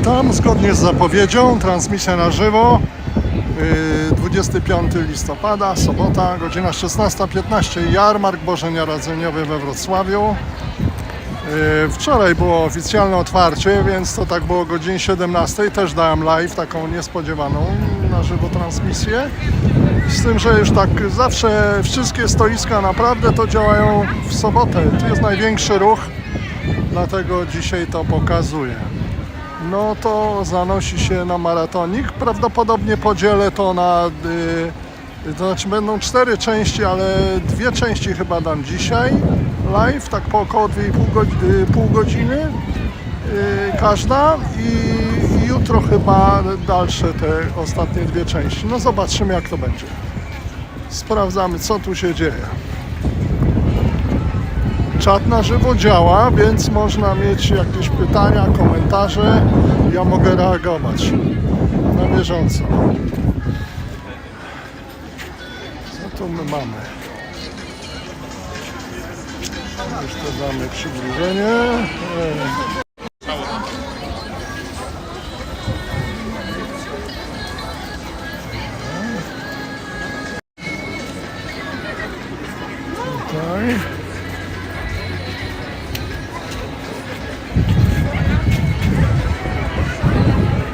Witam, zgodnie z zapowiedzią, transmisja na żywo, 25 listopada, sobota, godzina 16:15, jarmark bożonarodzeniowy we Wrocławiu. Wczoraj było oficjalne otwarcie, więc to tak było o godzinie 17, też dałem live, taką niespodziewaną na żywo transmisję. Z tym, że już tak zawsze wszystkie stoiska naprawdę to działają w sobotę. Tu jest największy ruch, dlatego dzisiaj to pokazuję. No to zanosi się na maratonik. Prawdopodobnie podzielę to na, to znaczy będą 4 części, ale 2 części chyba dam dzisiaj live, tak po około 2,5 godziny każda i jutro chyba dalsze te ostatnie 2 części. No zobaczymy, jak to będzie. Sprawdzamy, co tu się dzieje. Czat na żywo działa, więc można mieć jakieś pytania, komentarze. Ja mogę reagować na bieżąco. Co tu my mamy? Jeszcze damy przybliżenie. Tutaj.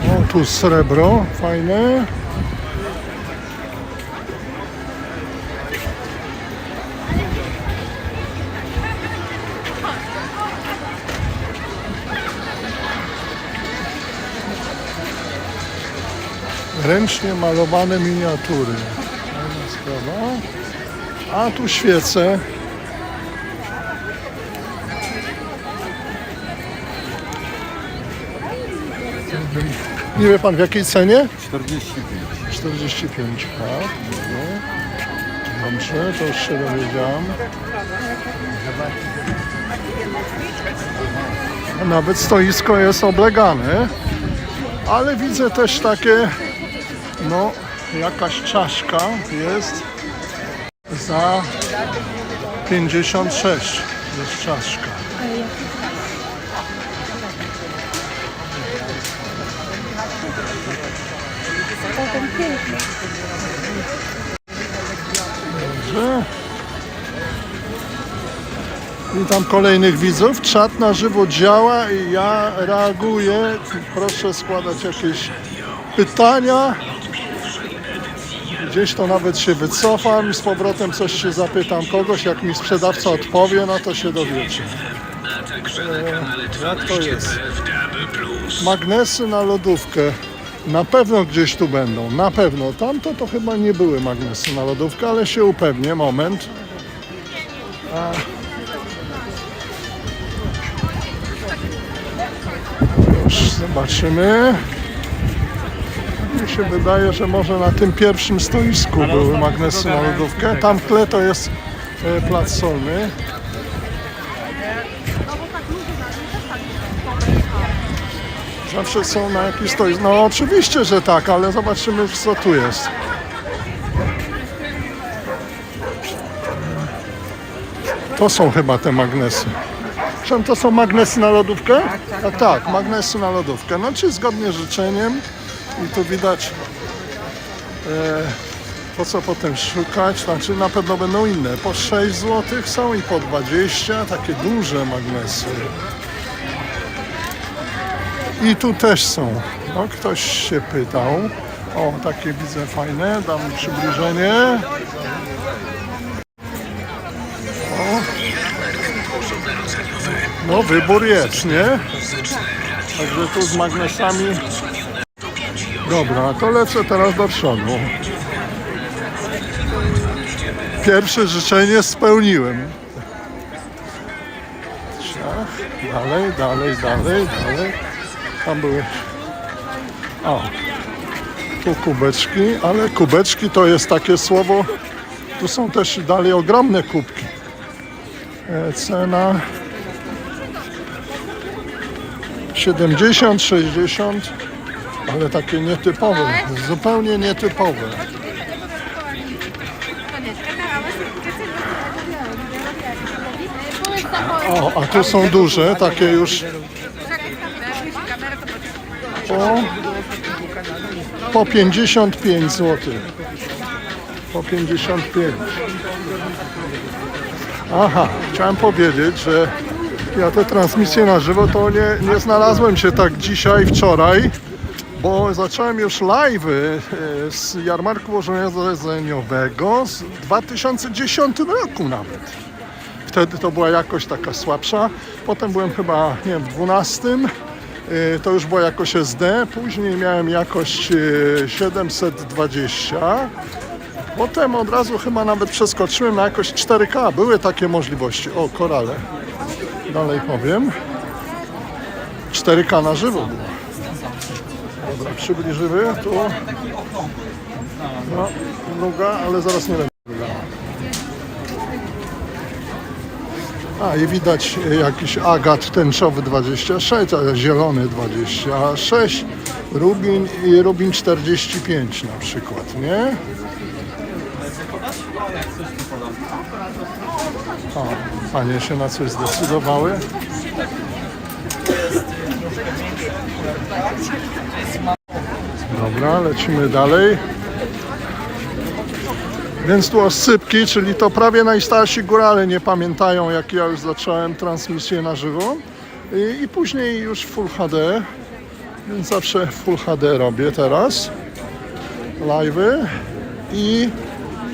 O, tu srebro, fajne. Ręcznie malowane miniatury. Fajna sprawa. A tu świece. Nie wie pan, w jakiej cenie? 45. 45, tak. Dobrze, to już się dowiedziałem. Nawet stoisko jest oblegane, ale widzę też takie, no, jakaś czaszka jest za 56, jest czaszka. Dobrze. Witam kolejnych widzów. Czat na żywo działa i ja reaguję. Proszę składać jakieś pytania. Gdzieś to nawet się wycofam i z powrotem coś się zapytam kogoś. Jak mi sprzedawca odpowie, no to się dowiecie. Jak to jest? Magnesy na lodówkę. Na pewno gdzieś tu będą, na pewno. Tamto to chyba nie były magnesy na lodówkę, ale się upewnię, moment. Już zobaczymy. Mi się wydaje, że może na tym pierwszym stoisku były magnesy na lodówkę. Tam w tle to jest plac solny. Zawsze są na jakiś stoisk. No oczywiście, że tak, ale zobaczymy, co tu jest. To są chyba te magnesy. Czy to są magnesy na lodówkę? Tak, magnesy na lodówkę. No czy zgodnie z życzeniem. I tu widać po co potem szukać. Znaczy na pewno będą inne. Po 6 zł są i po 20. Takie duże magnesy. I tu też są. No, ktoś się pytał. O, takie widzę fajne. Dam przybliżenie. O. No, wybór jest, nie? Także tu z magnesami. Dobra, to lecę teraz do przodu. Pierwsze życzenie spełniłem. Dalej. Tam były, o, tu kubeczki, ale kubeczki to jest takie słowo, tu są też dalej ogromne kubki. Cena 70, 60, ale takie nietypowe, zupełnie nietypowe. O, a tu są duże, takie już po 55 zł. Po 55. Aha, chciałem powiedzieć, że ja te transmisje na żywo to nie znalazłem się tak dzisiaj, wczoraj, bo zacząłem już live'y z jarmarku bożonarodzeniowego z 2010 roku nawet. Wtedy to była jakość taka słabsza. Potem byłem chyba, nie wiem, w 12. To już była jakość SD. Później miałem jakość 720. Potem od razu chyba nawet przeskoczyłem na jakość 4K. Były takie możliwości. O, korale. Dalej powiem. 4K na żywo było. Dobra, przybliżymy tu. No, druga, ale zaraz nie będzie druga. A i widać jakiś agat tęczowy 26, a zielony 26, rubin i rubin 45 na przykład, nie? O, panie się na coś zdecydowały. Dobra, lecimy dalej. Więc tu oscypki, czyli to prawie najstarsi górale nie pamiętają, jak ja już zacząłem transmisję na żywo. I później już Full HD, więc zawsze Full HD robię teraz. Live'y i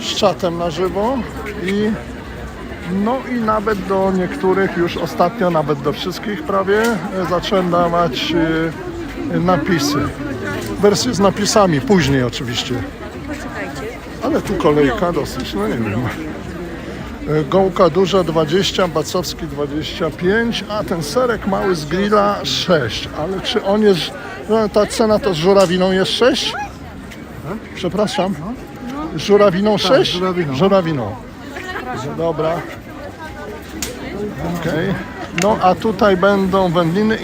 z czatem na żywo no i nawet do niektórych, już ostatnio nawet do wszystkich prawie, zacząłem dawać napisy. Wersje z napisami, później oczywiście. Ale tu kolejka dosyć, no nie wiem. Gołka duża 20, bacowski 25, a ten serek mały z grilla 6. Ale czy on jest, no, ta cena to z żurawiną jest 6? Przepraszam. Z żurawiną 6? żurawiną. Żurawiną. Dobra. Okej. No a tutaj będą wędliny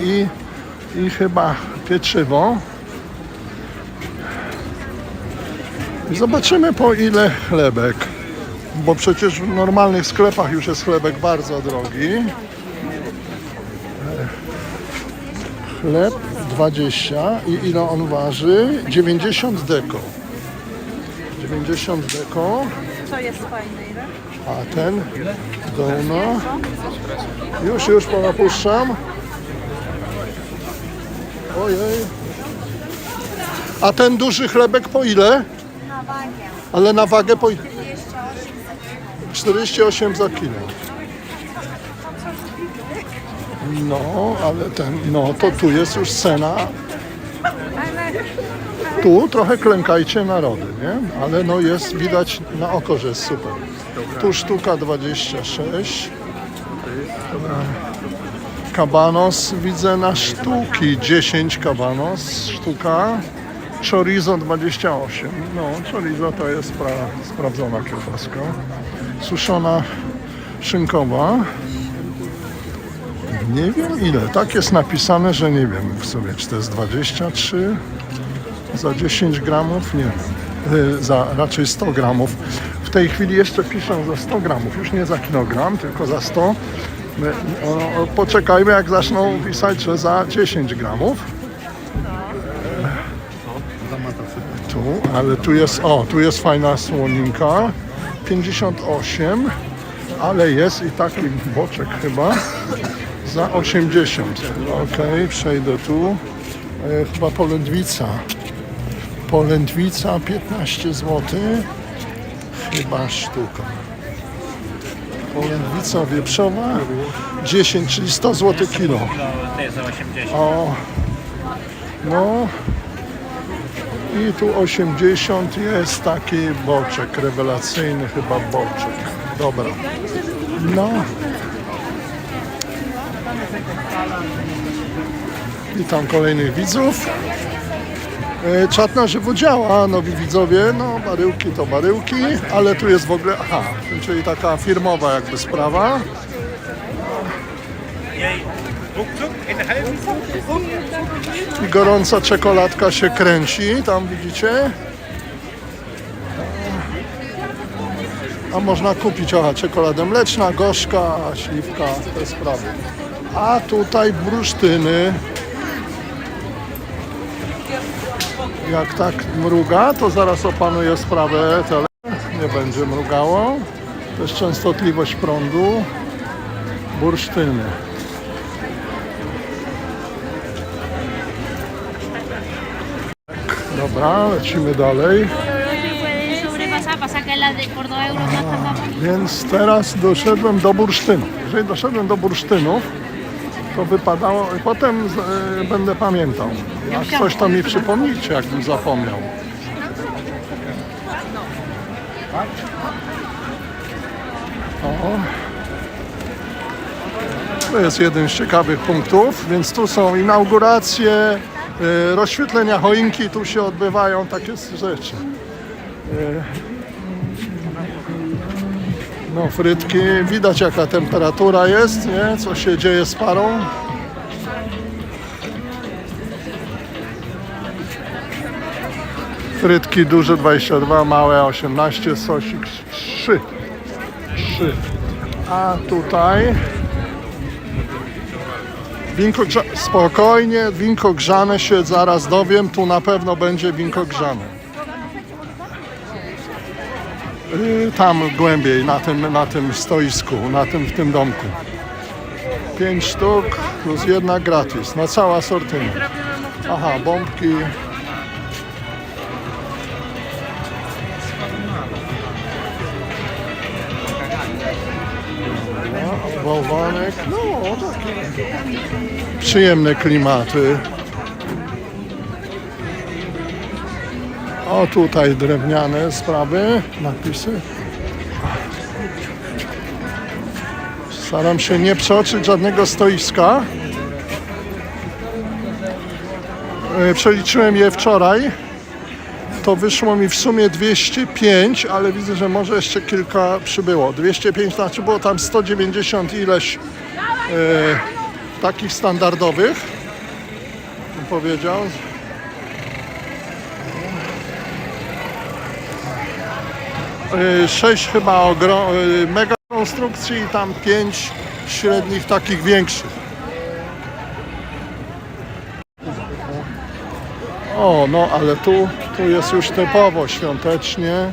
i chyba pieczywo. I zobaczymy, po ile chlebek, bo przecież w normalnych sklepach już jest chlebek bardzo drogi. Chleb 20 i ile on waży? 90 deko. 90 deko. Co jest fajne, ile? A ten dono. Już pana puszczam. Ojej. A ten duży chlebek po ile? Na wagę. Ale na wagę po 48 48 za kilo. No, ale no to tu jest już cena. Tu trochę klękajcie narody, nie? Ale no jest, widać na oko, że jest super. Tu sztuka 26. Kabanos widzę na sztuki 10 kabanos, sztuka. Chorizo 28. No, chorizo to jest sprawdzona kiełbaska. Suszona szynkowa. Nie wiem ile. Tak jest napisane, że nie wiem w sumie, czy to jest 23 za 10 gramów. Nie wiem. Za raczej 100 gramów. W tej chwili jeszcze piszą za 100 gramów. Już nie za kilogram, tylko za 100. Poczekajmy, jak zaczną pisać, że za 10 gramów. Tu, ale tu jest fajna słoninka, 58, ale jest i taki boczek chyba za 80. Okej, przejdę tu. Chyba polędwica 15 zł, chyba sztuka. Polędwica wieprzowa 10, czyli 100 zł kilo. O, no. I tu 80 jest taki boczek, rewelacyjny chyba boczek. Dobra. No. Witam kolejnych widzów. Czat na żywo działa, nowi widzowie, no baryłki to baryłki, ale tu jest w ogóle, czyli taka firmowa jakby sprawa. I gorąca czekoladka się kręci, tam widzicie. A można kupić, czekolada mleczna, gorzka, śliwka, te sprawy. A tutaj bursztyny. Jak tak mruga, to zaraz opanuję sprawę tele. Nie będzie mrugało. To jest częstotliwość prądu. Bursztyny. Dobra, lecimy dalej. Więc teraz doszedłem do bursztynów. Jeżeli doszedłem do bursztynów, to wypadało, potem będę pamiętał. Jak coś to mi przypomnijcie, jakbym zapomniał. O. To jest jeden z ciekawych punktów, więc tu są inauguracje, rozświetlenia choinki, tu się odbywają takie rzeczy. No, frytki, widać jaka temperatura jest, nie? Co się dzieje z parą. Frytki duże 22, małe 18, sosik 3. A tutaj winko spokojnie, winko grzane się zaraz dowiem, tu na pewno będzie winko grzane. Tam głębiej, na tym stoisku, w tym domku. 5 sztuk plus jedna gratis, na cała sortyna. Aha, bombki. Bałwanek, no takie przyjemne klimaty. O, tutaj drewniane sprawy, napisy. Staram się nie przeoczyć żadnego stoiska. Przeliczyłem je wczoraj. To wyszło mi w sumie 205, ale widzę, że może jeszcze kilka przybyło. 205 znaczy było tam 190 ileś takich standardowych, bym powiedział. Sześć chyba mega konstrukcji i tam 5 średnich takich większych. O, no ale tu jest już typowo świątecznie.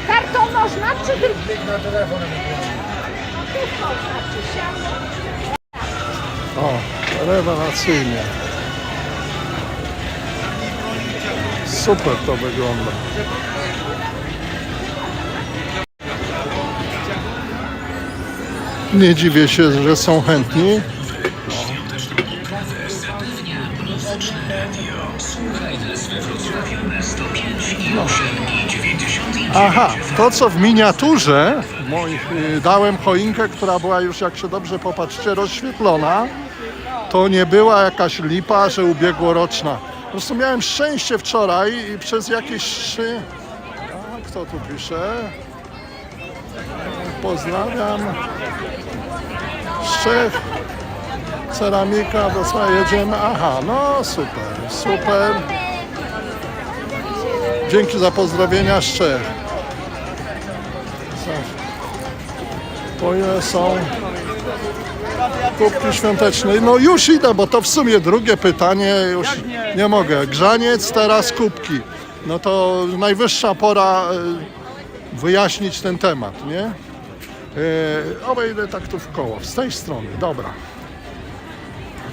Kartą można, czy tylko na telefon? O, rewelacyjnie. Super to wygląda. Nie dziwię się, że są chętni. No. Aha, to co w miniaturze, dałem choinkę, która była już, jak się dobrze popatrzcie, rozświetlona. To nie była jakaś lipa, że ubiegłoroczna. Po prostu miałem szczęście wczoraj i przez jakieś 3... A, kto tu pisze? Pozdrawiam. Z Czech. Ceramika, Wrocław, jedziemy. Aha, no super, super. Dzięki za pozdrowienia z Czech. To są kubki świąteczne. No już idę, bo to w sumie drugie pytanie, już nie mogę. Grzaniec, teraz kubki. No to najwyższa pora wyjaśnić ten temat, nie? Obejdę tak tu w koło, z tej strony, dobra.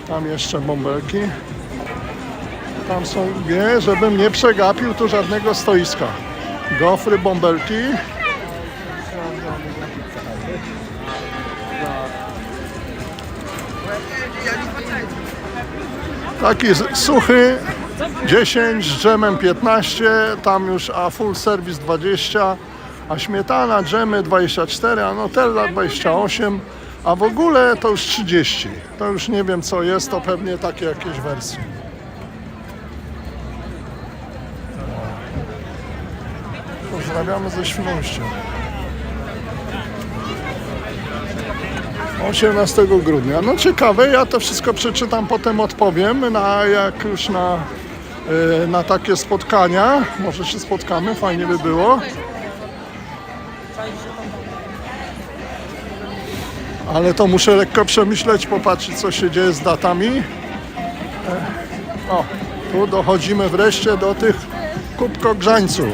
Tam jeszcze bąbelki. Tam są, nie, żebym nie przegapił tu żadnego stoiska. Gofry, bąbelki. Taki suchy 10, z dżemem 15, tam już a full service 20, a śmietana, dżemy 24, a nutella 28, a w ogóle to już 30. To już nie wiem co jest, to pewnie takie jakieś wersje. Pozdrawiamy ze Świnoujścia. 18 grudnia. No ciekawe, ja to wszystko przeczytam, potem odpowiem, jak już na takie spotkania. Może się spotkamy, fajnie by było. Ale to muszę lekko przemyśleć, popatrzeć co się dzieje z datami. O, tu dochodzimy wreszcie do tych kubkogrzańców.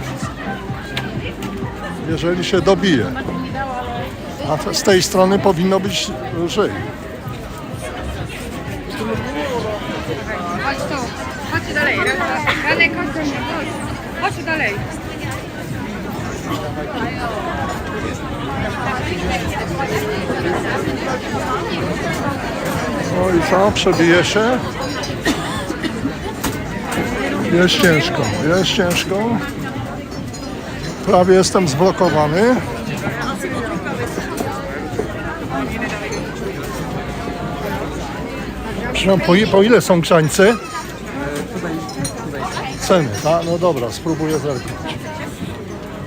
Jeżeli się dobije. A z tej strony powinno być lżej. Chodź tu, chodź dalej. Radek, chodź do mnie, chodź. Chodź dalej. No i co? Przebije się. Jest ciężko, jest ciężko. Prawie jestem zblokowany. Przepraszam, po ile są grzańce? Ceny, tak? No dobra, spróbuję zerknąć.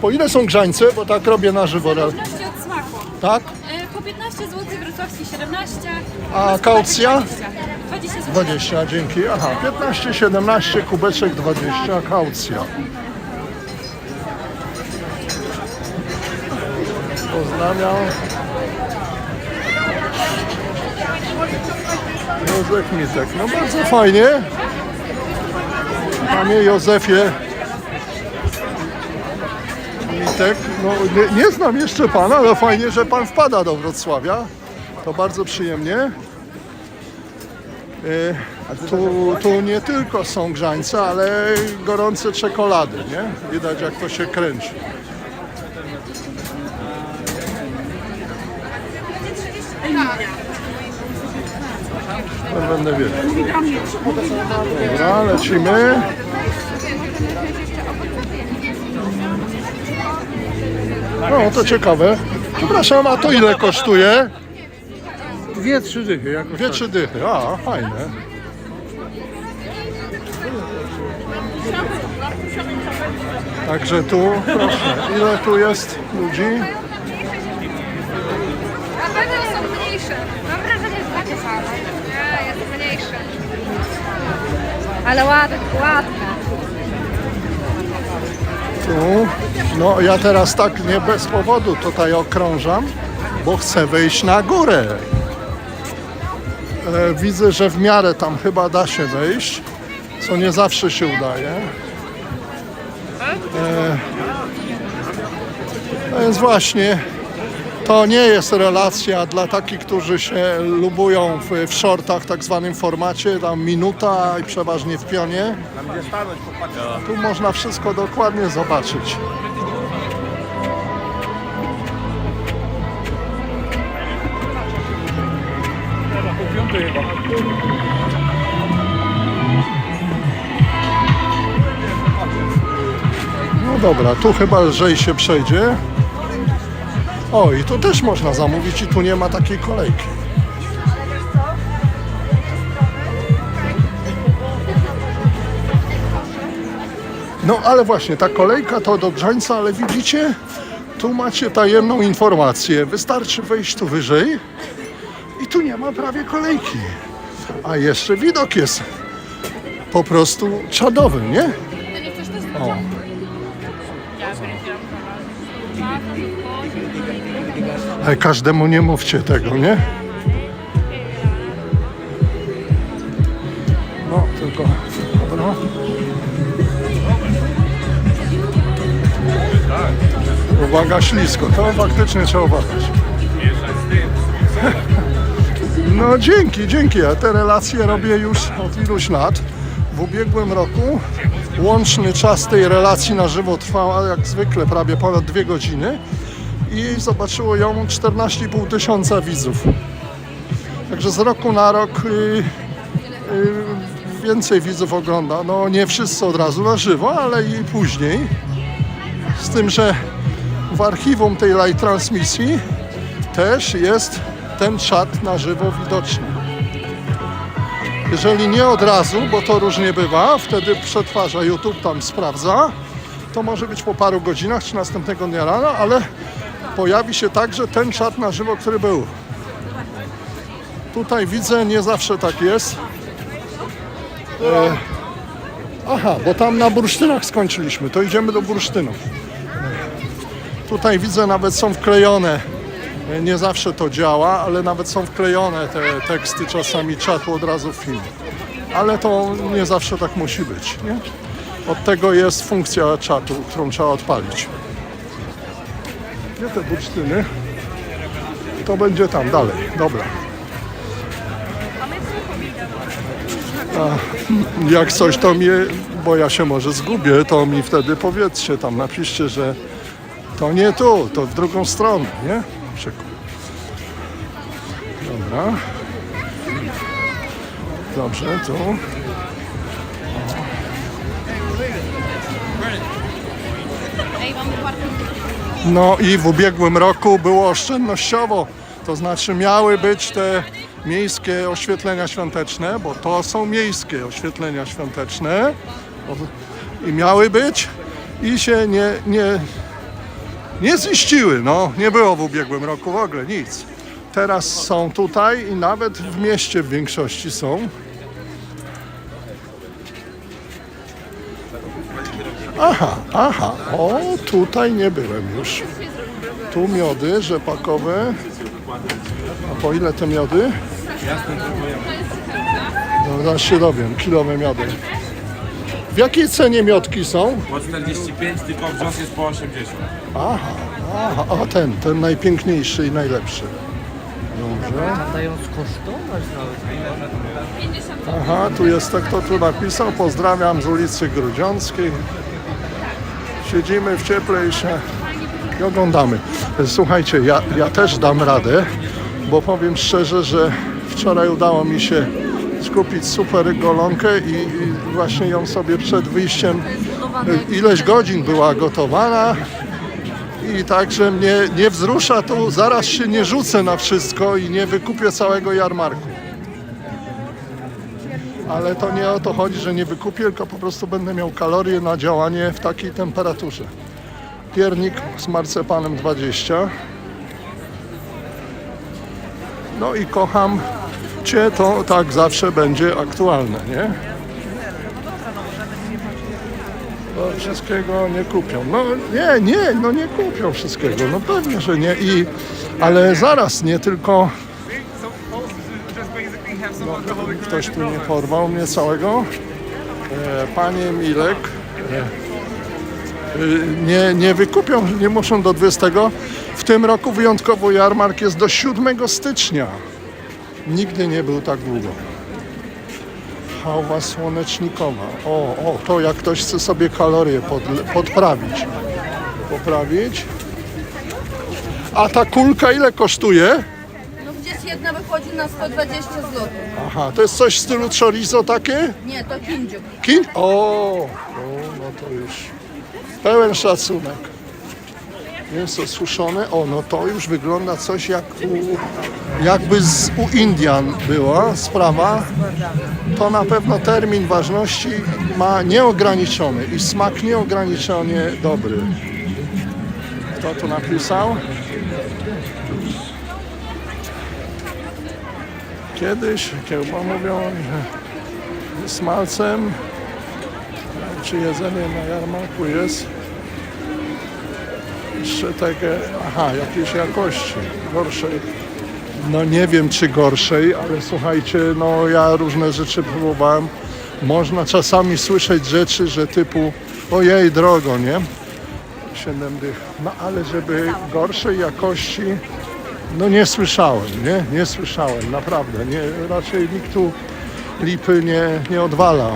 Po ile są grzańce? Bo tak robię na żywo. W zależności od smaku. Tak? Po 15 zł, wrocławski 17. A kaucja? 20 zł. 20, dzięki. Aha, 15, 17, kubeczek 20, kaucja. Pozdrawiam. Józef Mitek. No bardzo fajnie. Panie Józefie Mitek. No, nie znam jeszcze pana, ale fajnie, że pan wpada do Wrocławia. To bardzo przyjemnie. Tu nie tylko są grzańce, ale gorące czekolady, nie? Widać jak to się kręci. No, będę wiedział. Dobra, lecimy. No to ciekawe. Przepraszam, a to ile kosztuje? 2-3 dychy jakoś. 2-3 dychy. A, fajne. Także tu, proszę, ile tu jest ludzi? Na pewno są mniejsze. Mam wrażenie, że takie same. Nie, jest mniejsze. Ale ładne. Tu, no ja teraz tak nie bez powodu tutaj okrążam, bo chcę wejść na górę. Widzę, że w miarę tam chyba da się wejść, co nie zawsze się udaje. Więc właśnie to nie jest relacja dla takich, którzy się lubują w shortach, tak zwanym formacie, tam minuta i przeważnie w pionie. Tu można wszystko dokładnie zobaczyć. No dobra, tu chyba lżej się przejdzie. O, i tu też można zamówić i tu nie ma takiej kolejki. No ale właśnie, ta kolejka to do grzańca, ale widzicie, tu macie tajemną informację. Wystarczy wejść tu wyżej i tu nie ma prawie kolejki. A jeszcze widok jest po prostu czadowy, nie? O. Ale każdemu nie mówcie tego, nie? No, tylko... Dobra. Uwaga, ślisko. To faktycznie trzeba uważać. No dzięki. Ja te relacje robię już od iluś lat. W ubiegłym roku łączny czas tej relacji na żywo trwał jak zwykle prawie ponad 2 godziny i zobaczyło ją 14,5 tysiąca widzów. Także z roku na rok więcej widzów ogląda. No nie wszyscy od razu na żywo, ale i później. Z tym, że w archiwum tej live transmisji też jest ten czat na żywo widoczny. Jeżeli nie od razu, bo to różnie bywa, wtedy przetwarza YouTube, tam sprawdza, to może być po paru godzinach czy następnego dnia rano, ale pojawi się także ten czat na żywo, który był. Tutaj widzę, nie zawsze tak jest. Aha, bo tam na bursztynach skończyliśmy, to idziemy do bursztynów. Tutaj widzę, nawet są wklejone Nie zawsze to działa, ale nawet są wklejone te teksty czasami czatu od razu w film. Ale to nie zawsze tak musi być, nie? Od tego jest funkcja czatu, którą trzeba odpalić. Gdzie te bursztyny? To będzie tam dalej, dobra. Jak coś to mnie, bo ja się może zgubię, to mi wtedy powiedzcie tam, napiszcie, że to nie tu, to w drugą stronę, nie? Przykład. Dobra. Dobrze, tu. No i w ubiegłym roku było oszczędnościowo, to znaczy miały być te miejskie oświetlenia świąteczne, bo to są miejskie oświetlenia świąteczne i miały być i się nie ziściły, no nie było w ubiegłym roku w ogóle nic. Teraz są tutaj i nawet w mieście w większości są. Aha, o tutaj nie byłem już. Tu miody rzepakowe. A po ile te miody? No, zaraz się dowiem, kilowe miody. W jakiej cenie miodki są? Po 45, tylko wrząs jest po 80. Aha, a ten najpiękniejszy i najlepszy. Dobrze. Dają skosztować nawet. Aha, tu jest tak, kto tu napisał. Pozdrawiam z ulicy Grudziąckiej. Siedzimy w cieple i oglądamy. Słuchajcie, ja też dam radę, bo powiem szczerze, że wczoraj udało mi się skupić super golonkę i właśnie ją sobie przed wyjściem ileś godzin była gotowana i także mnie nie wzrusza tu, zaraz się nie rzucę na wszystko i nie wykupię całego jarmarku. Ale to nie o to chodzi, że nie wykupię, tylko po prostu będę miał kalorie na działanie w takiej temperaturze. Piernik z marcepanem 20. No i kocham Cię, to tak zawsze będzie aktualne, nie? Bo wszystkiego nie kupią. No nie kupią wszystkiego. No pewnie, że nie. Ale zaraz, nie tylko... No, ktoś tu nie porwał mnie całego. Panie Milek, nie wykupią, nie muszą do 20. W tym roku wyjątkowo jarmark jest do 7 stycznia. Nigdy nie był tak długo. Chałwa słonecznikowa. O, to jak ktoś chce sobie kalorie poprawić. A ta kulka ile kosztuje? No gdzieś jedna wychodzi na 120 zł. Aha, to jest coś w stylu chorizo takie? Nie, to kindziuk. No to już pełen szacunek. Mięso suszone, no to już wygląda coś jakby u Indian była sprawa. To na pewno termin ważności ma nieograniczony i smak nieograniczenie dobry. Kto tu napisał? Kiedyś kiełba mówią, że smalcem, czy jedzenie na jarmarku jest jeszcze takie, jakiejś jakości, gorszej. No nie wiem czy gorszej, ale słuchajcie, no ja różne rzeczy próbowałem. Można czasami słyszeć rzeczy, że typu ojej drogo, nie? 7 dych. No ale żeby gorszej jakości, no nie słyszałem, nie słyszałem, naprawdę. Raczej nikt tu lipy nie odwala.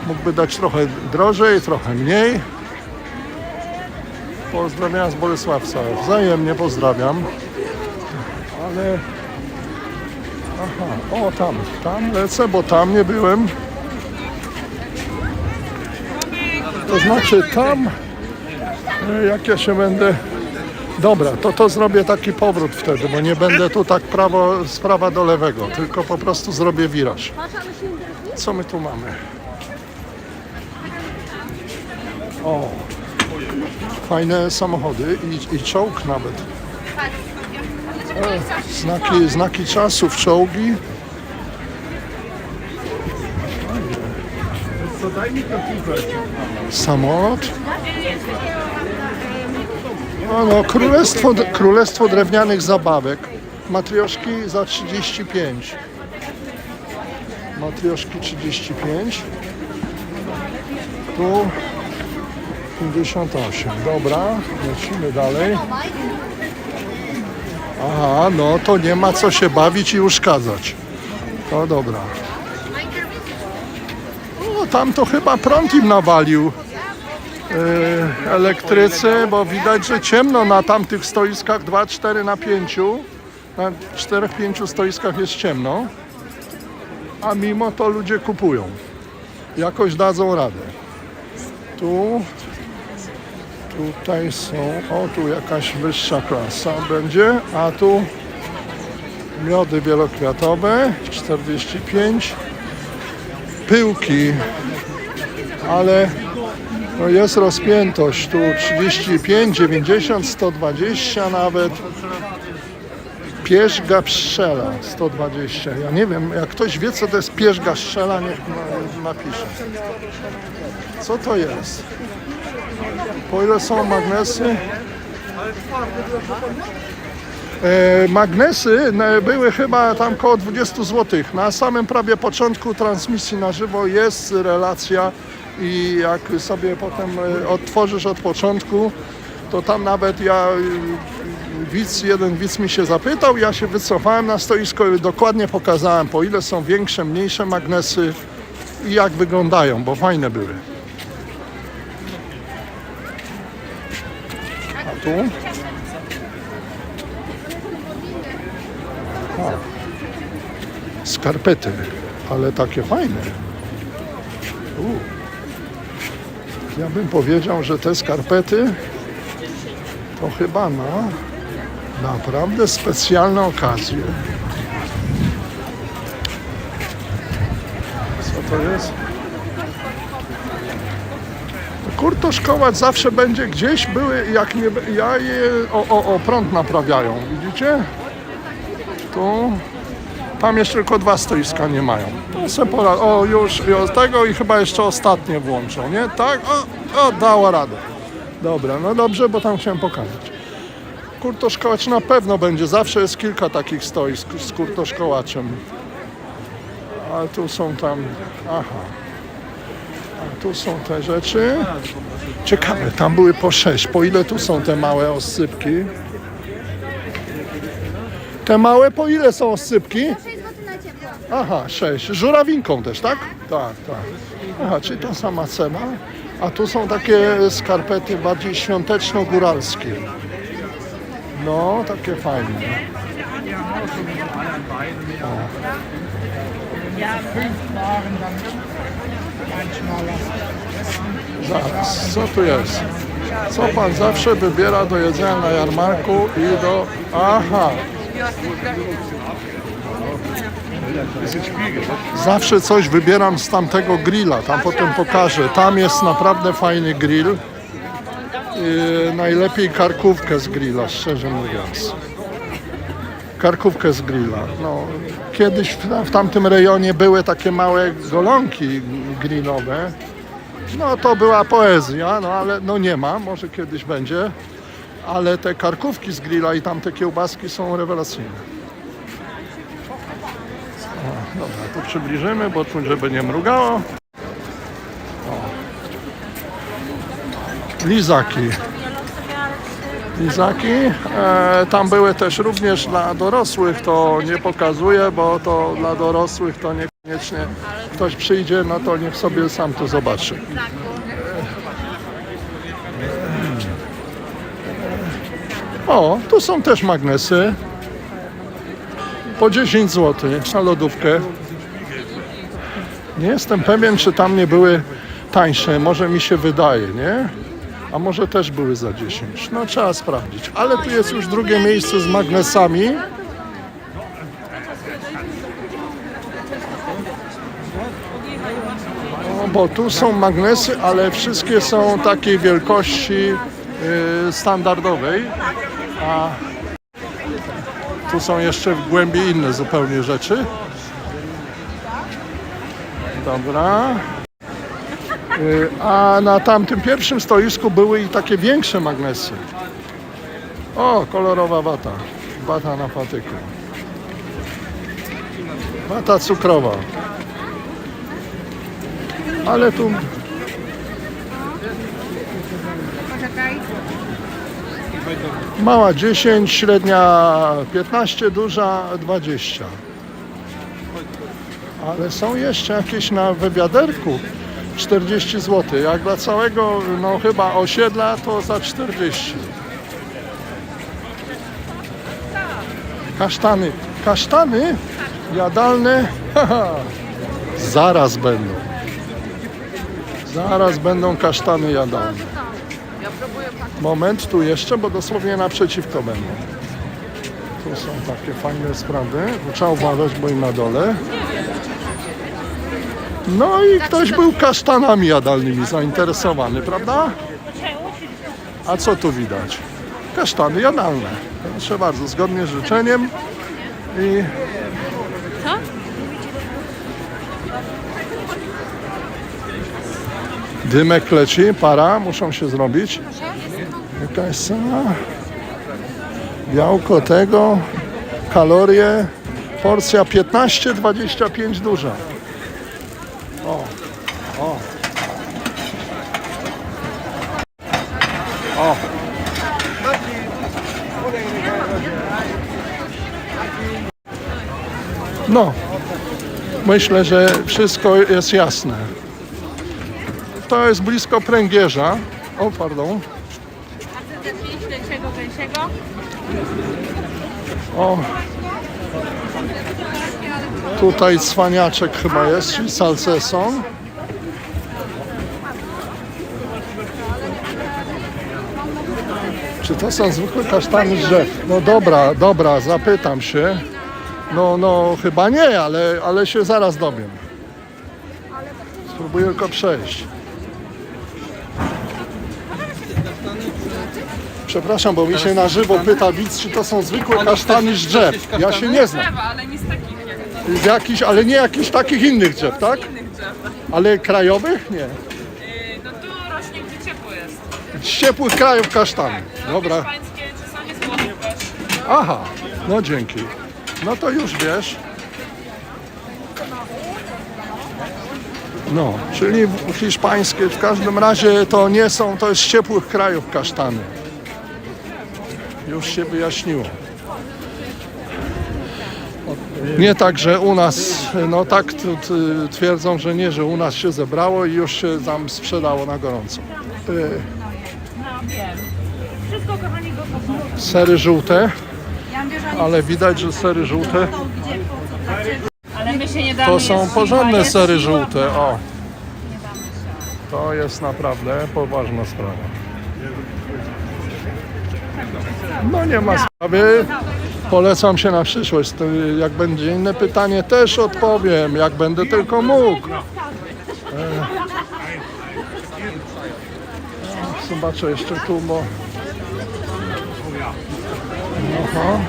Mógłby dać trochę drożej, trochę mniej. Pozdrawiam z Bolesławca. Wzajemnie pozdrawiam. Ale... tam lecę, bo tam nie byłem. To znaczy tam, jak ja się będę... Dobra, to zrobię taki powrót wtedy, bo nie będę tu tak z prawa do lewego, tylko po prostu zrobię wiraż. Co my tu mamy? O, fajne samochody i czołg nawet. Znaki czasów, czołgi. Samolot. No, królestwo drewnianych zabawek. Matrioszki za 35. Matrioszki 35. Tu 58. Dobra, lecimy dalej. Aha, no to nie ma co się bawić i uszkadzać. To dobra. O, tam to chyba prąd im nawalił. Elektrycy, bo widać, że ciemno na tamtych stoiskach 2, 4 na 5. Na 4-5 stoiskach jest ciemno, a mimo to ludzie kupują. Jakoś dadzą radę. Tutaj są, tu jakaś wyższa klasa będzie, a tu miody wielokwiatowe 45, pyłki, ale no jest rozpiętość, tu 35, 90, 120 nawet. Pierzga pszczela 120. Ja nie wiem, jak ktoś wie, co to jest pierzga pszczela, niech napisze. Co to jest? Po ile są magnesy? Magnesy były chyba tam koło 20 zł. Na samym prawie początku transmisji na żywo jest relacja i jak sobie potem odtworzysz od początku, to tam nawet jeden widz mi się zapytał, ja się wycofałem na stoisko i dokładnie pokazałem, po ile są większe, mniejsze magnesy i jak wyglądają, bo fajne były. A tu? Skarpety, ale takie fajne. Ja bym powiedział, że te skarpety to chyba na naprawdę specjalne okazje. Co to jest? Kurtosz Kołacz zawsze będzie gdzieś, były, jak nie, ja je, prąd naprawiają, widzicie? Tu, tam jeszcze tylko 2 stoiska nie mają. Już tego i chyba jeszcze ostatnie włączą, nie? Tak? Dała radę. Dobra, no dobrze, bo tam chciałem pokazać. Kurtosz Kołacz na pewno będzie, zawsze jest kilka takich stoisk z Kurtosz Kołaczem. Ale tu są tam, a tu są te rzeczy. Ciekawe, tam były po 6. Po ile tu są te małe oscypki? Te małe, po ile są oscypki? 6 zł na ciepło. Aha, 6. Żurawinką też, tak? Tak. Aha, czyli ta sama cena. A tu są takie skarpety bardziej świąteczno-góralskie. No, takie fajne. Zaraz, co tu jest? Co pan zawsze wybiera do jedzenia na jarmarku i do... Aha! Zawsze coś wybieram z tamtego grilla, tam potem pokażę. Tam jest naprawdę fajny grill. Najlepiej karkówkę z grilla, szczerze mówiąc. Karkówkę z grilla. No, kiedyś w tamtym rejonie były takie małe golonki grillowe. No to była poezja, no ale no nie ma, może kiedyś będzie. Ale te karkówki z grilla i tamte kiełbaski są rewelacyjne. Dobra, tu przybliżymy, bo tu żeby nie mrugało. Lizaki. Tam były też również dla dorosłych, to nie pokazuję, bo to dla dorosłych to niekoniecznie ktoś przyjdzie, no to niech sobie sam to zobaczy. Tu są też magnesy. Po 10 zł na lodówkę. Nie jestem pewien, czy tam nie były tańsze, może mi się wydaje, nie? A może też były za 10. No trzeba sprawdzić. Ale tu jest już drugie miejsce z magnesami. Bo tu są magnesy, ale wszystkie są takiej wielkości standardowej. A tu są jeszcze w głębi inne zupełnie rzeczy. Dobra. A na tamtym pierwszym stoisku były i takie większe magnesy. O, kolorowa wata. Wata na patyku. Wata cukrowa. Ale tu Poczekaj. mała 10, średnia 15, duża 20. Ale są jeszcze jakieś na wywiaderku 40 zł. Jak dla całego, no chyba osiedla, to za 40. Kasztany. Kasztany jadalne haha, zaraz będą. Zaraz będą kasztany jadalne. Moment, tu jeszcze, bo dosłownie naprzeciwko będą. Tu są takie fajne sprawy. Trzeba uważać, bo i na dole. No i ktoś był kasztanami jadalnymi zainteresowany, prawda? A co tu widać? Kasztany jadalne. Proszę bardzo, zgodnie z życzeniem. I dymek leci, para, muszą się zrobić. Jakaś cena? Białko tego, kalorie, porcja 15-25 duża. O, o. O. No, myślę, że wszystko jest jasne. To jest blisko pręgierza. O, pardon. O. Tutaj cwaniaczek chyba jest, czyli salceson. Czy to są zwykłe kasztany z drzew? No dobra, dobra, zapytam się. No chyba nie, ale się zaraz dowiem. Spróbuję tylko przejść. Przepraszam, bo mi się na żywo pyta widz, czy to są zwykłe kasztany z drzew. Ja się nie znam. Ale nie z takich jak Z jakichś, ale nie jakichś takich innych drzew, tak? innych drzew. Ale krajowych? Nie. No tu rośnie, gdzie ciepło jest. Z ciepłych krajów kasztany. Dobra. Hiszpańskie czasami z Włoch też. Aha, no dzięki. No to już wiesz. No, czyli hiszpańskie w każdym razie to nie są, to jest z ciepłych krajów kasztany. Już się wyjaśniło. Nie tak, że u nas, no tak twierdzą, że nie, że u nas się zebrało i już się tam sprzedało na gorąco. Sery żółte, ale widać, że sery żółte Ale my się nie damy to są jeść porządne siła, sery jest siła. żółte. O, to jest naprawdę poważna sprawa. No nie ma sprawy. Polecam się na przyszłość. To jak będzie inne pytanie, też odpowiem, jak będę tylko mógł. Zobaczę jeszcze tu, bo... Aha.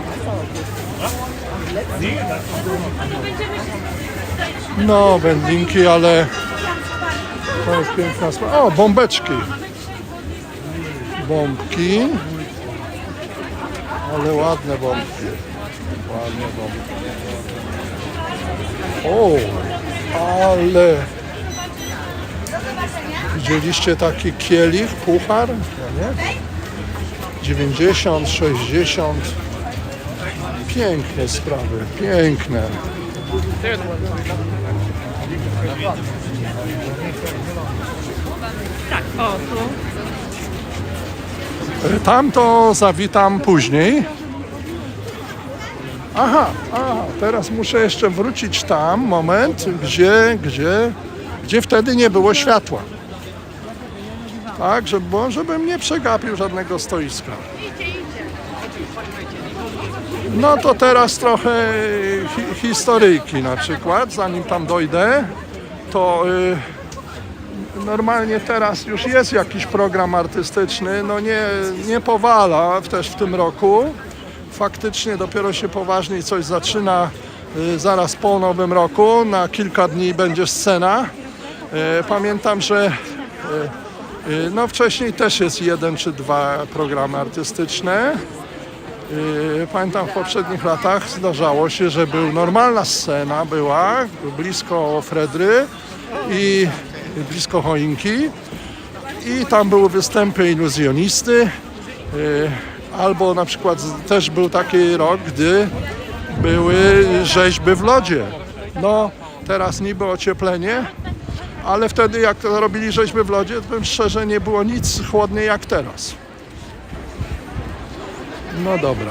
No, wędlinki, ale to jest piękna sprawa. O, bombeczki. Bombki. Ale ładne bombki. Ładne bombki. O, ale... Widzieliście taki kielich, puchar? Ja nie? 90, 60. Piękne sprawy, piękne. Tam to zawitam później. Aha, teraz muszę jeszcze wrócić tam, moment, gdzie wtedy nie było światła. Tak, żebym nie przegapił żadnego stoiska. No to teraz trochę historyjki na przykład, zanim tam dojdę, to normalnie teraz już jest jakiś program artystyczny, no nie powala też w tym roku. Faktycznie dopiero się poważniej coś zaczyna zaraz po Nowym Roku, na kilka dni będzie scena. Pamiętam, że no wcześniej też jest 1 czy 2 programy artystyczne. Pamiętam w poprzednich latach zdarzało się, że normalna scena była blisko Fredry i blisko choinki i tam były występy iluzjonisty, albo na przykład też był taki rok, gdy były rzeźby w lodzie. No teraz niby ocieplenie, ale wtedy jak to robili rzeźby w lodzie, to powiem szczerze, nie było nic chłodniej jak teraz. No dobra.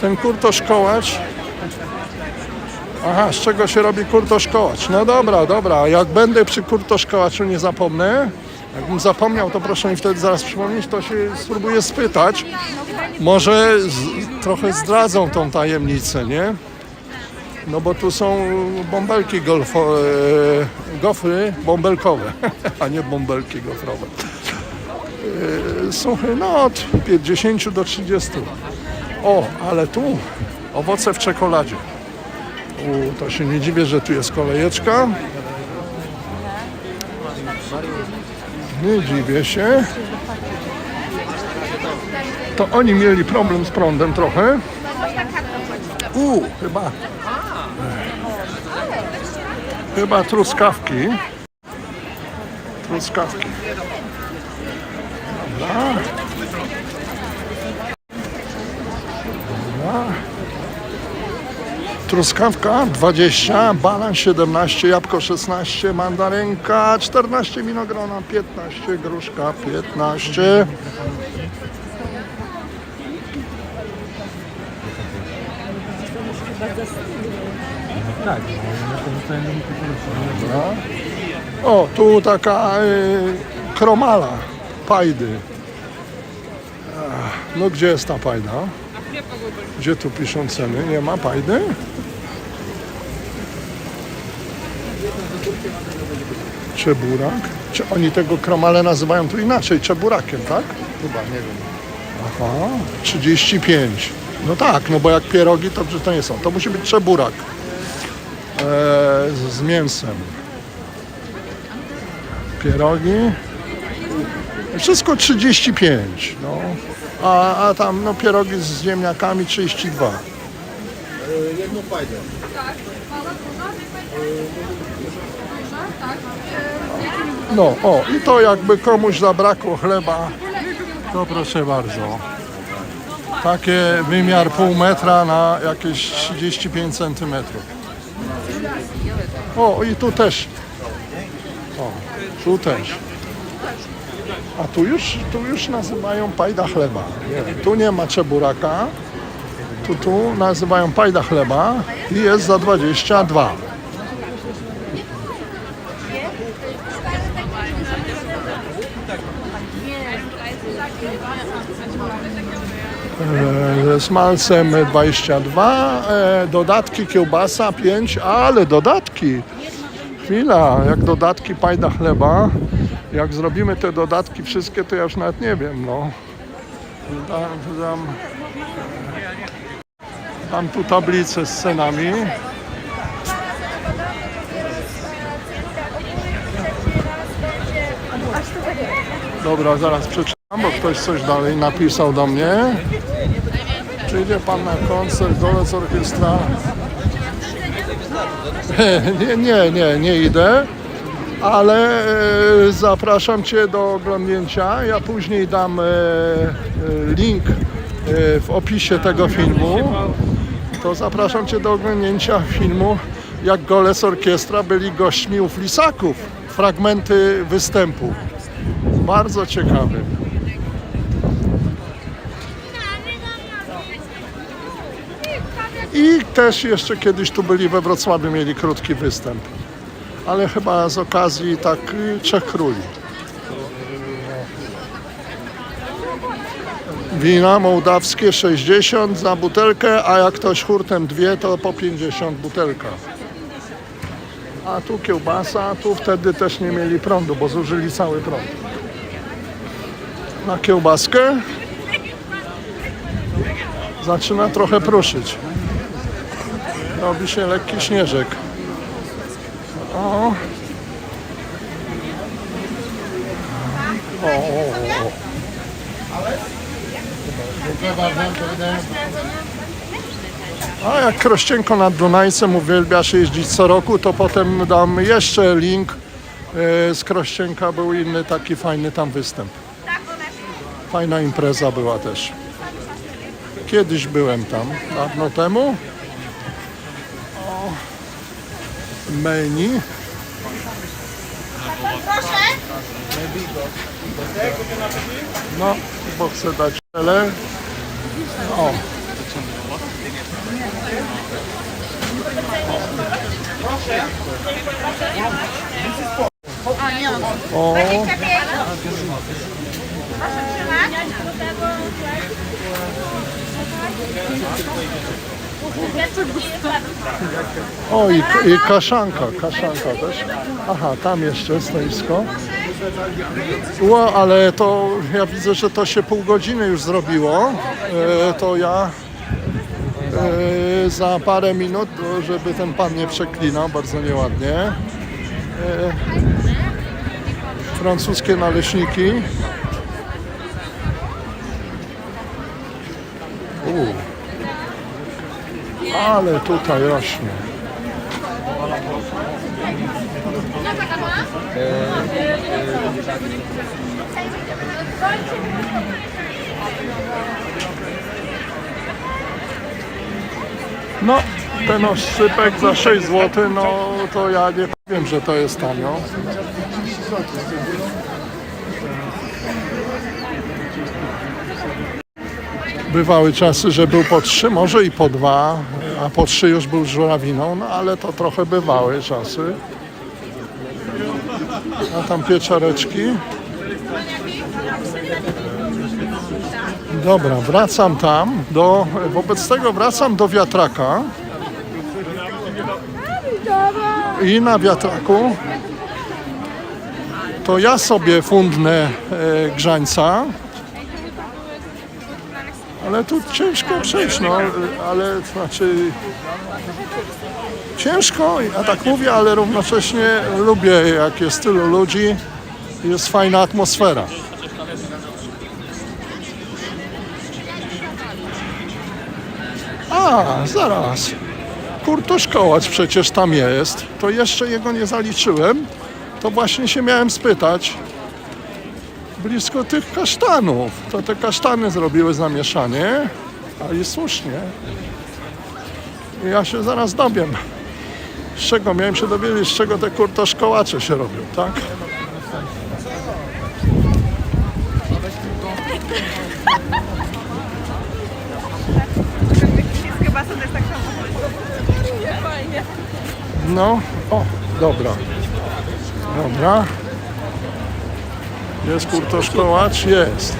Ten kurtoszkołacz. Aha, z czego się robi kurtoszkołacz? No dobra. Jak będę przy kurtoszkołaczu, nie zapomnę. Jakbym zapomniał, to proszę mi wtedy zaraz przypomnieć, to się spróbuję spytać. Może trochę zdradzą tą tajemnicę, nie? No bo tu są bąbelki gofry bąbelkowe, a nie bąbelki gofrowe. Suchy, no od 50 do 30. O, ale tu owoce w czekoladzie. To się nie dziwię, że tu jest kolejeczka. Nie dziwię się. To oni mieli problem z prądem trochę. Chyba truskawki. Dobra. Truskawka 20, banan 17, jabłko 16, mandarynka 14, winogrona 15, gruszka 15. Tak, O, tu taka kromala, pajdy. No gdzie jest ta pajda? Gdzie tu piszą ceny? Nie ma pajdy? Czeburak? Czy oni tego kromale nazywają tu inaczej? Czeburakiem, tak? Chyba, nie wiem. Aha, 35. No tak, no bo jak pierogi, to przecież to nie są. To musi być czeburak z mięsem. Pierogi. Wszystko 35. No. A tam no, pierogi z ziemniakami 32. Jedną fajdę. No, o, i to jakby komuś zabrakło chleba, to proszę bardzo. Takie wymiar pół metra na jakieś 35 centymetrów. O, i tu też. O, tu też. A tu już nazywają pajda chleba. Tu nie ma czeburaka. Tu nazywają pajda chleba i jest za 22. Z malcem 22, dodatki kiełbasa 5, ale dodatki. Chwila, jak dodatki pajda chleba, jak zrobimy te dodatki wszystkie, to ja już nawet nie wiem, no. Dam tu tablicę z cenami. Dobra, zaraz przeczytam, bo ktoś coś dalej napisał do mnie. Przyjdzie pan na koncert Golec Orkiestra? Nie idę, ale zapraszam Cię do oglądnięcia. Ja później dam link w opisie tego filmu. To zapraszam Cię do oglądnięcia filmu, jak Golec Orkiestra byli gośćmi u Flisaków. Fragmenty występu. Bardzo ciekawy. I też jeszcze kiedyś tu byli we Wrocławiu, mieli krótki występ. Ale chyba z okazji tak Trzech Króli. Wina mołdawskie 60 za butelkę, a jak ktoś hurtem dwie, to po 50 butelka. A tu kiełbasa, tu wtedy też nie mieli prądu, bo zużyli cały prąd. Na kiełbaskę zaczyna trochę pruszyć. Robi się lekki śnieżek. O. A jak Krościenko nad Dunajcem uwielbiasz jeździć co roku, to potem dam jeszcze link. Z Krościenka był inny taki fajny tam występ. Fajna impreza była też. Kiedyś byłem tam, dawno temu. O, menu. No, bo chcę dać tyle. O. O. O i kaszanka też. Aha, tam jeszcze stoisko. Ło, ale to ja widzę, że to się pół godziny już zrobiło. To ja za parę minut, żeby ten pan nie przeklinał bardzo nieładnie. Francuskie naleśniki. Ale tutaj rośnie. No, ten oscypek za 6 zł, no to ja nie powiem, że to jest tanio. Bywały czasy, że był po 3, może i po 2, a po 3 już był z żurawiną, no ale to trochę bywały czasy. A tam pieczareczki. Dobra, wracam tam, wobec tego wracam do wiatraka. I na wiatraku to ja sobie fundnę grzańca. Ale tu ciężko przejść, no, ale to znaczy ciężko, ja tak mówię, ale równocześnie lubię, jak jest tylu ludzi, jest fajna atmosfera. A, zaraz, kurtuszkołacz przecież tam jest, to jeszcze jego nie zaliczyłem, to właśnie się miałem spytać. Blisko tych kasztanów. To te kasztany zrobiły zamieszanie, a i słusznie. I ja się zaraz dowiem, z czego miałem się dowiedzieć, z czego te kurtoszkołacze się robią, tak? No, o, dobra. Dobra. Jest kurtoszkołacz? Jest.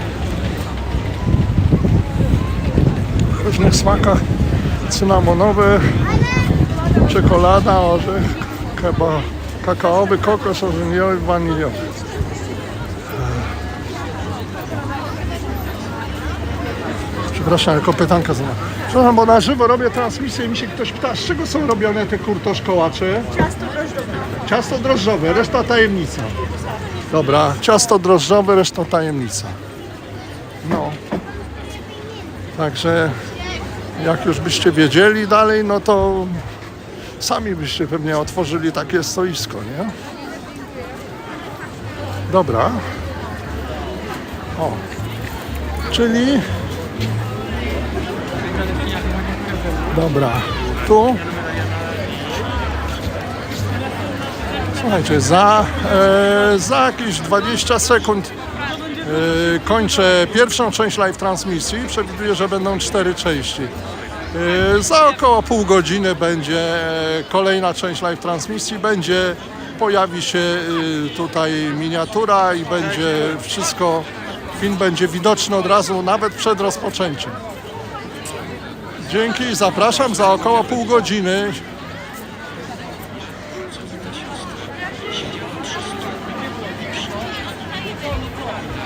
W różnych smakach cynamonowy, czekolada, orzech, kakaowy, kokos, orzeniowy, waniliowy. Przepraszam, tylko pytanka zadam. Przepraszam, bo na żywo robię transmisję i mi się ktoś pyta, z czego są robione te kurtoszkołacze? Ciasto drożdżowe. Ciasto drożdżowe, reszta tajemnica. Dobra, ciasto drożdżowe, reszta tajemnica. No. Także jak już byście wiedzieli dalej, no to sami byście pewnie otworzyli takie stoisko, nie? Dobra. O. Czyli... Dobra. Tu... Słuchajcie, za jakieś 20 sekund kończę pierwszą część live transmisji. Przewiduję, że będą 4 części. Za około pół godziny będzie kolejna część live transmisji. Pojawi się tutaj miniatura i będzie wszystko, film będzie widoczny od razu, nawet przed rozpoczęciem. Dzięki, zapraszam za około pół godziny.